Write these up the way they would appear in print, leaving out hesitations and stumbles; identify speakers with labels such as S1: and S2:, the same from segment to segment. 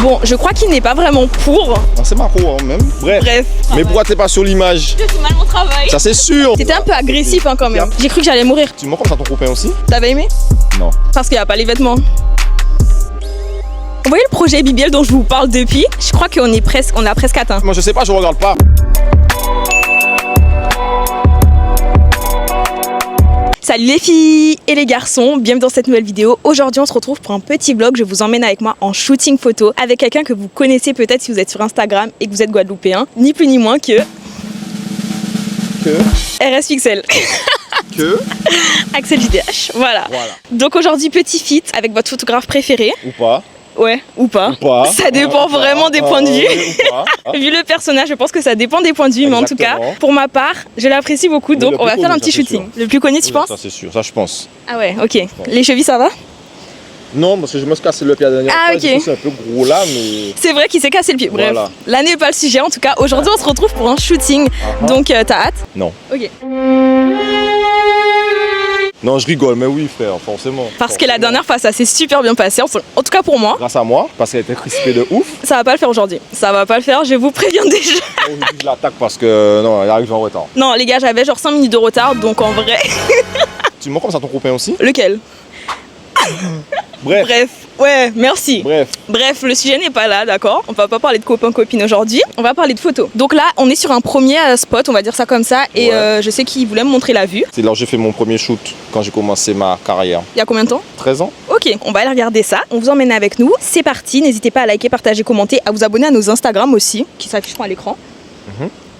S1: Bon, je crois qu'il n'est pas vraiment pour.
S2: Ah, c'est marrant hein, même. Bref. Mais pourquoi t'es pas sur l'image?
S1: Je fais mal mon travail.
S2: Ça c'est sûr.
S1: C'était un peu agressif hein, quand même. J'ai cru que j'allais mourir.
S2: Tu me montres comme ça ton copain aussi?
S1: T'avais aimé?
S2: Non.
S1: Parce qu'il n'y a pas les vêtements. Vous voyez le projet BBL dont je vous parle depuis? Je crois qu'on a presque atteint.
S2: Moi je sais pas, je regarde pas.
S1: Salut les filles et les garçons, bienvenue dans cette nouvelle vidéo. Aujourd'hui on se retrouve pour un petit vlog, je vous emmène avec moi en shooting photo avec quelqu'un que vous connaissez peut-être si vous êtes sur Instagram et que vous êtes guadeloupéen, ni plus ni moins que RS Pixel. Axel JDH, voilà. Donc aujourd'hui petit feat avec votre photographe préféré.
S2: Ou pas.
S1: Ouais, ou pas. Ça dépend vraiment des points de vue. Vu le personnage, je pense que ça dépend des points de vue, mais en tout cas, pour ma part, je l'apprécie beaucoup, donc on va faire un petit shooting. Le plus connu, tu penses?
S2: Ça c'est sûr, ça je pense.
S1: Ah ouais, ok. Les chevilles, ça va?
S2: Non, parce que je me suis cassé le pied la dernière fois.
S1: Ok.
S2: C'est un peu gros là, mais...
S1: C'est vrai qu'il s'est cassé le pied. Bref,
S2: Voilà.
S1: là n'est pas le sujet. En tout cas, aujourd'hui, on se retrouve pour un shooting. Donc, t'as hâte?
S2: Non.
S1: Ok.
S2: Non, je rigole, mais oui frère, forcément.
S1: Parce que la dernière fois, ça s'est super bien passé. En tout cas pour moi.
S2: Grâce à moi, parce qu'elle était crispée de ouf.
S1: Ça va pas le faire aujourd'hui. Ça va pas le faire, je vous préviens déjà.
S2: Je l'attaque parce que non, elle arrive en retard.
S1: Non, les gars, j'avais genre 5 minutes de retard, donc en vrai.
S2: Tu me montres comme ça ton copain aussi?
S1: Lequel? Bref, ouais, merci. Bref, le sujet n'est pas là, d'accord? On va pas parler de copains-copines aujourd'hui, on va parler de photos. Donc là, on est sur un premier spot, on va dire ça comme ça, et je sais qu'il voulait me montrer la vue.
S2: C'est là où j'ai fait mon premier shoot quand j'ai commencé ma carrière.
S1: Il y a combien de temps?
S2: 13 ans.
S1: Ok, on va aller regarder ça, on vous emmène avec nous, c'est parti, n'hésitez pas à liker, partager, commenter, à vous abonner à nos Instagram aussi, qui s'afficheront à l'écran.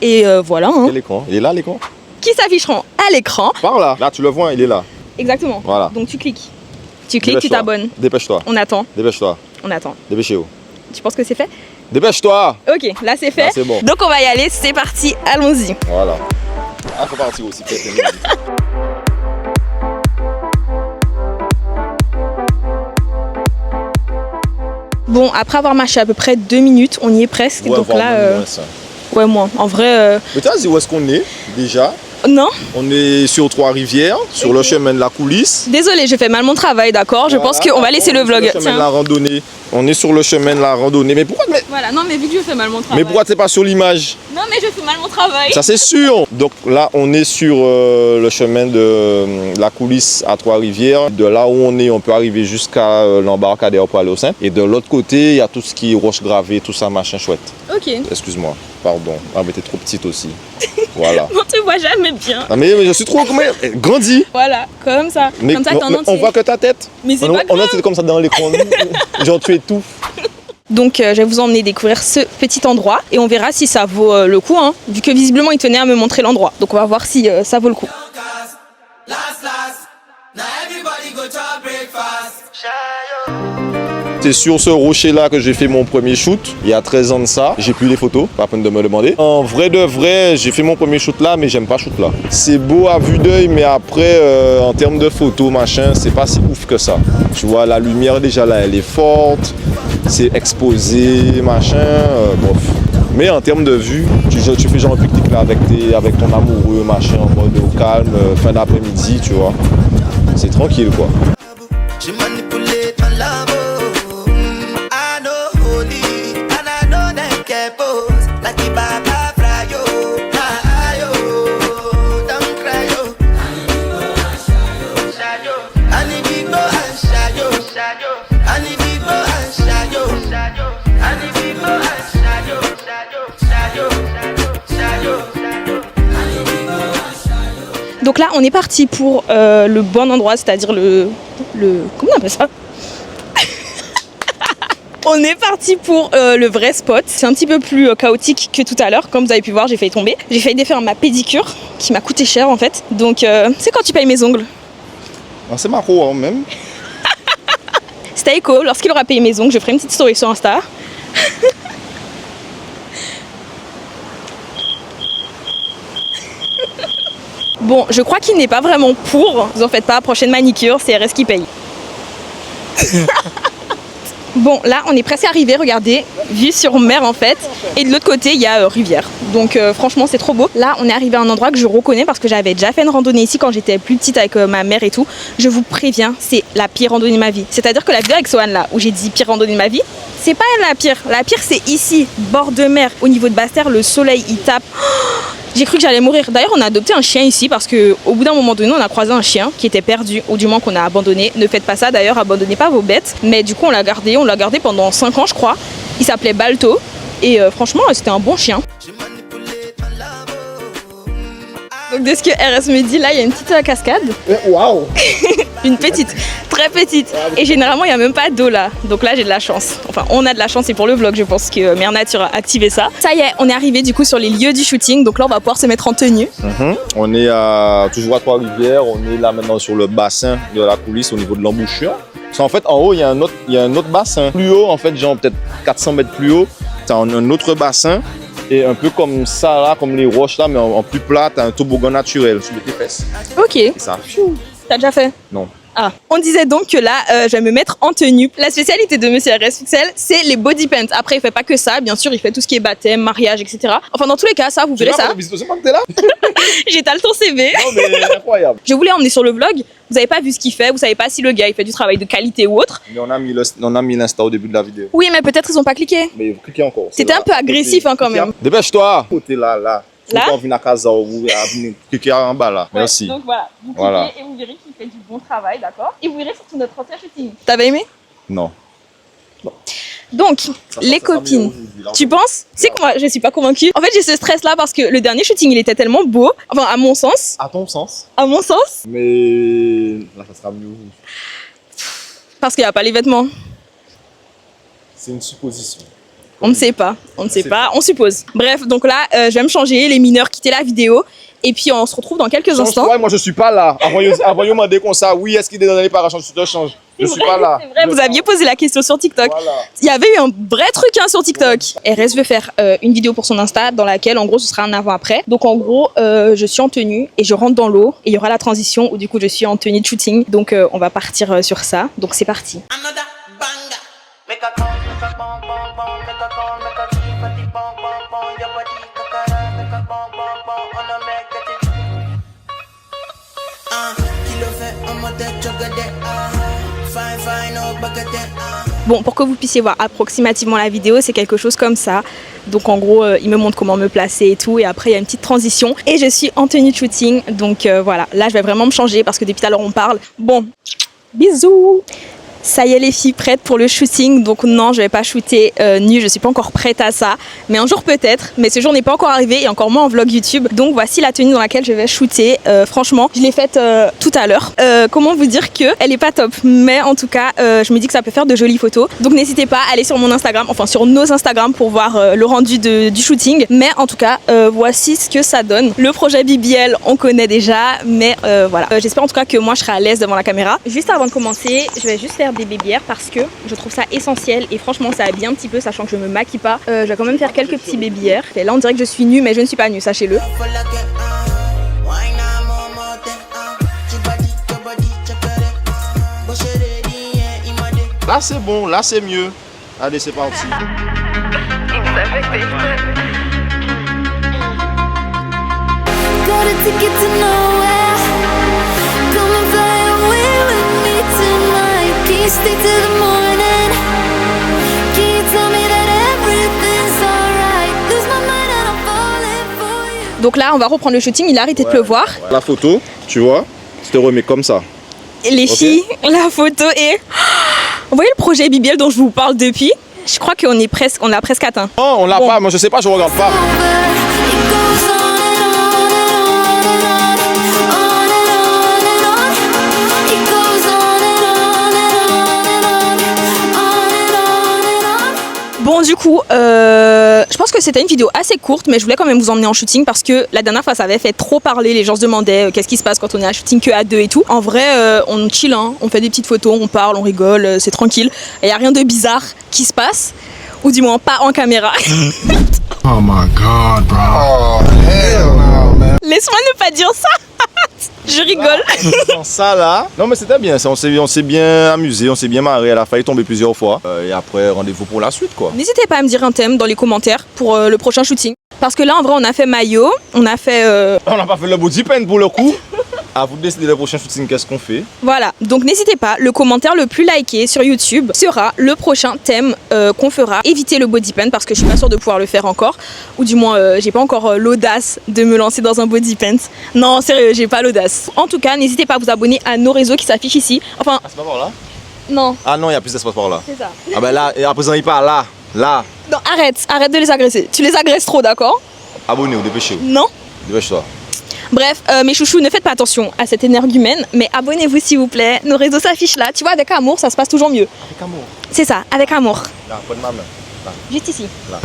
S1: Et voilà. Hein.
S2: Quel écran? Il est là l'écran?
S1: Qui s'afficheront à l'écran.
S2: Par là, là tu le vois, il est là.
S1: Exactement.
S2: Voilà.
S1: Donc tu cliques. Tu cliques, tu t'abonnes.
S2: Dépêche-toi.
S1: On attend.
S2: Dépêche-toi.
S1: On attend.
S2: Dépêchez-vous.
S1: Tu penses que c'est fait?
S2: Dépêche-toi.
S1: Ok, là c'est fait.
S2: Là, c'est bon.
S1: Donc on va y aller, c'est parti, allons-y.
S2: Voilà. Ah, faut partir aussi, peut-être.
S1: Bon, après avoir marché à peu près 2 minutes, on y est presque.
S2: Ouais,
S1: donc là,
S2: moins ça.
S1: ouais, moins. En vrai.
S2: Mais tu sais où est-ce qu'on est déjà?
S1: Non.
S2: On est sur Trois-Rivières, sur le chemin de la coulisse.
S1: Désolée, je fais mal mon travail, d'accord? Je pense qu'on va laisser le vlog.
S2: Le chemin de la randonnée. On est sur le chemin de la randonnée. Mais pourquoi
S1: Voilà, non, mais vu que je fais mal mon travail.
S2: Mais pourquoi t'es pas sur l'image?
S1: Non, mais je fais mal mon travail.
S2: Ça c'est sûr. Donc là, on est sur le chemin de la coulisse à Trois-Rivières. De là où on peut arriver jusqu'à l'embarcadère pour aller au centre. Et de l'autre côté, il y a tout ce qui est roche gravée, tout ça, machin chouette.
S1: Ok.
S2: Excuse-moi, pardon. Ah, mais t'es trop petite aussi. Voilà.
S1: On te voit jamais bien.
S2: Ah, mais je suis trop grandi.
S1: Voilà, comme ça.
S2: Mais
S1: comme ça, t'es en entier.
S2: on voit que ta tête.
S1: Mais c'est pas grave.
S2: On est comme ça dans l'écran. Genre tu étouffes.
S1: Donc je vais vous emmener découvrir ce petit endroit et on verra si ça vaut le coup, hein, vu que visiblement il tenait à me montrer l'endroit. Donc on va voir si ça vaut le coup.
S2: C'est sur ce rocher là que j'ai fait mon premier shoot, il y a 13 ans de ça. J'ai plus les photos, pas la peine de me demander. En vrai de vrai, j'ai fait mon premier shoot là, mais j'aime pas shoot là. C'est beau à vue d'œil, mais après en termes de photos, machin, c'est pas si ouf que ça. Tu vois, la lumière déjà là, elle est forte, c'est exposé, machin, bof. Mais en termes de vue, tu fais genre un pique-nique là avec ton amoureux, machin, en mode au calme, fin d'après-midi, tu vois. C'est tranquille quoi.
S3: She manipulate my love, I know holy, and I know them care pose, like the Baba Frayo, Ayo, don't cry yo, Shayo, Ani Bibo and Shayo, Ani Bibo and Shayo, Ani Bibo and Shayo,
S1: Donc là on est parti pour le bon endroit, c'est-à-dire le... Comment on appelle ça? On est parti pour le vrai spot. C'est un petit peu plus chaotique que tout à l'heure. Comme vous avez pu voir, j'ai failli tomber. J'ai failli défaire ma pédicure qui m'a coûté cher en fait. Donc c'est quand tu payes mes ongles.
S2: Ah, c'est marrant hein, même.
S1: C'était Echo. Lorsqu'il aura payé mes ongles, je ferai une petite story sur Insta. Bon, je crois qu'il n'est pas vraiment pour. Vous en faites pas, prochaine manicure, c'est RS qui paye. Bon, là, on est presque arrivé, regardez, vue sur mer en fait. Et de l'autre côté, il y a rivière. Donc franchement c'est trop beau. Là on est arrivé à un endroit que je reconnais parce que j'avais déjà fait une randonnée ici quand j'étais plus petite avec ma mère et tout. Je vous préviens, c'est la pire randonnée de ma vie. C'est-à-dire que la vidéo avec Sohan là, où j'ai dit pire randonnée de ma vie, c'est pas la pire. La pire c'est ici, bord de mer, au niveau de Basse-Terre, le soleil il tape. J'ai cru que j'allais mourir. D'ailleurs, on a adopté un chien ici parce que au bout d'un moment donné, on a croisé un chien qui était perdu, ou du moins qu'on a abandonné. Ne faites pas ça d'ailleurs, abandonnez pas vos bêtes. Mais du coup, on l'a gardé pendant 5 ans, je crois. Il s'appelait Balto et franchement, c'était un bon chien. Donc de ce que RS me dit, là, il y a une petite cascade.
S2: Waouh!
S1: Une petite, très petite. Et généralement, il n'y a même pas d'eau là. Donc là, j'ai de la chance. Enfin, on a de la chance et pour le vlog, je pense que Mère Nature a activé ça. Ça y est, on est arrivé du coup sur les lieux du shooting. Donc là, on va pouvoir se mettre en tenue.
S2: On est toujours à Trois-Rivières. On est là maintenant sur le bassin de la coulisse au niveau de l'embouchure. Parce qu'en fait, en haut, il y a un autre bassin. Plus haut, en fait, genre peut-être 400 mètres plus haut, tu as un autre bassin. Et un peu comme ça, là, comme les roches là, mais en plus plat, tu as un toboggan naturel sur tes fesses.
S1: Ok.
S2: Et ça.
S1: T'as déjà fait?
S2: Non.
S1: Ah, on disait donc que là, je vais me mettre en tenue. La spécialité de Monsieur RS Pixel, c'est les body paints. Après, il fait pas que ça, bien sûr, il fait tout ce qui est baptême, mariage, etc. Enfin, dans tous les cas, ça, vous verrez ça. J'étale ton CV.
S2: Non, mais incroyable.
S1: Je voulais emmener sur le vlog. Vous avez pas vu ce qu'il fait, vous savez pas si le gars il fait du travail de qualité ou autre.
S2: Mais on a mis l'insta au début de la vidéo.
S1: Oui, mais peut-être ils ont pas cliqué.
S2: Mais cliquez encore.
S1: C'était un peu agressif hein, quand même.
S2: Dépêche-toi. Côté là.
S1: Là.
S2: On vient à casa ou cliquez en bas là.
S1: Ouais,
S2: merci.
S1: donc voilà, vous cliquez
S2: Voilà.
S1: et vous verrez qu'il fait du bon travail, d'accord. Et vous verrez surtout notre ancien shooting. T'avais aimé?
S2: Non.
S1: Donc, les copines, tu penses? C'est que moi, je suis pas convaincue. En fait, j'ai ce stress-là parce que le dernier shooting, il était tellement beau. Enfin, à mon sens.
S2: À ton sens.
S1: À mon sens.
S2: Mais là, ça sera mieux.
S1: Parce qu'il n'y a pas les vêtements.
S2: C'est une supposition.
S1: On ne sait pas. On ne sait pas. On suppose. Bref, donc là, je vais me changer. Les mineurs, quitter la vidéo. Et puis, on se retrouve dans quelques instants.
S2: Ouais, moi, je suis pas là. Envoyez-moi des conseils. Oui, est-ce qu'il est dans les parages? Je te change. Je suis pas là.
S1: C'est vrai, vous aviez posé la question sur TikTok.
S2: Voilà.
S1: Il y avait eu un vrai truc hein, sur TikTok. RS veut faire une vidéo pour son Insta dans laquelle, en gros, ce sera un avant-après. Donc, en gros, je suis en tenue et je rentre dans l'eau. Et il y aura la transition où, du coup, je suis en tenue de shooting. Donc, on va partir sur ça. Donc, c'est parti.
S3: Another banger. Make a call, make a bong, bong, bong, make a call, make a keep a deep bong, bong, bong, your body kakara, make a bong, bong, bong, on a make it. Kilo fait un modèle, chocolat, fine, fine, oh, bagatelle,
S1: Bon, pour que vous puissiez voir approximativement la vidéo, c'est quelque chose comme ça. Donc en gros, il me montre comment me placer et tout. Et après, il y a une petite transition. Et je suis en tenue de shooting. Donc voilà, là, je vais vraiment me changer parce que depuis tout à l'heure, on parle. Bon, bisous. Ça y est les filles, prêtes pour le shooting. Donc non, je vais pas shooter nue, je suis pas encore prête à ça. Mais un jour peut-être, mais ce jour n'est pas encore arrivé et encore moins en vlog YouTube. Donc voici la tenue dans laquelle je vais shooter. Franchement, je l'ai faite tout à l'heure. Comment vous dire que elle est pas top, mais en tout cas, je me dis que ça peut faire de jolies photos. Donc n'hésitez pas à aller sur mon Instagram, enfin sur nos Instagram pour voir le rendu du shooting. Mais en tout cas, voici ce que ça donne. Le projet BBL, on connaît déjà, mais voilà. J'espère en tout cas que moi je serai à l'aise devant la caméra. Juste avant de commencer, je vais juste faire des bébillères parce que je trouve ça essentiel et franchement ça habille un petit peu sachant que je me maquille pas. Je vais quand même faire quelques petits bébillères. Et là on dirait que je suis nue mais je ne suis pas nue, sachez-le.
S2: Là, c'est bon. Là, c'est mieux. Allez, c'est parti.
S4: Got a ticket to nowhere. Come and fly away with me tonight. Can you stay till the morning? Can you tell me that everything's alright? Lose my mind and I'm falling for you.
S1: Donc là on va reprendre le shooting, il a arrêté de pleuvoir.
S2: La photo, tu vois, tu te remets comme ça.
S1: Et les filles, la photo est... Vous voyez le projet BBL dont je vous parle depuis? Je crois qu'on a presque atteint.
S2: Non, on l'a pas. Moi, je sais pas, je regarde pas.
S4: Over. It goes on and on and on and on and on. It goes on and on and on and on.
S1: Bon du coup, je pense que c'était une vidéo assez courte mais je voulais quand même vous emmener en shooting parce que la dernière fois ça avait fait trop parler, les gens se demandaient qu'est-ce qui se passe quand on est à shooting que à deux et tout. En vrai on chill, hein, on fait des petites photos, on parle, on rigole, c'est tranquille. Il n'y a rien de bizarre qui se passe, ou du moins pas en caméra.
S5: Oh my god, bro. Oh, hell no, man.
S1: Laisse-moi ne pas dire ça. Je rigole.
S2: Ça là. Non, mais c'était bien. On s'est bien amusé, on s'est bien marré. Elle a failli tomber plusieurs fois. Et après, rendez-vous pour la suite, quoi.
S1: N'hésitez pas à me dire un thème dans les commentaires pour le prochain shooting. Parce que là, en vrai, on a fait maillot, on a fait...
S2: On n'a pas fait le body paint pour le coup. À vous de décider le prochain shooting, qu'est-ce qu'on fait.
S1: Voilà, donc n'hésitez pas, le commentaire le plus liké sur YouTube sera le prochain thème qu'on fera. Évitez le body paint parce que je suis pas sûre de pouvoir le faire encore. Ou du moins, j'ai pas encore l'audace de me lancer dans un body paint. Non, sérieux, j'ai pas l'audace. En tout cas, n'hésitez pas à vous abonner à nos réseaux qui s'affichent ici. Enfin,
S2: Ah, c'est pas par là?
S1: non,
S2: Ah non, il y a plus d'espace par là.
S1: c'est ça.
S2: Ah ben là, et à présent, il part là. Là.
S1: Non, arrête de les agresser. Tu les agresses trop, d'accord?
S2: Abonnez-vous, dépêchez-vous.
S1: Non.
S2: Dépêche-toi.
S1: Bref, mes chouchous, ne faites pas attention à cette énergumène, mais abonnez-vous s'il vous plaît. Nos réseaux s'affichent là. Tu vois, avec amour, ça se passe toujours mieux.
S2: Avec amour.
S1: C'est ça, avec amour.
S2: Là, prends ma main. Là.
S1: Juste ici.
S2: Là.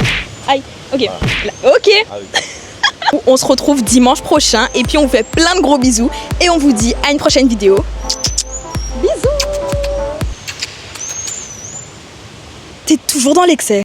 S1: Aïe, ok.
S2: Voilà.
S1: Là, ok.
S2: Ah oui.
S1: On se retrouve dimanche prochain et puis on vous fait plein de gros bisous et on vous dit à une prochaine vidéo. Bisous. T'es toujours dans l'excès.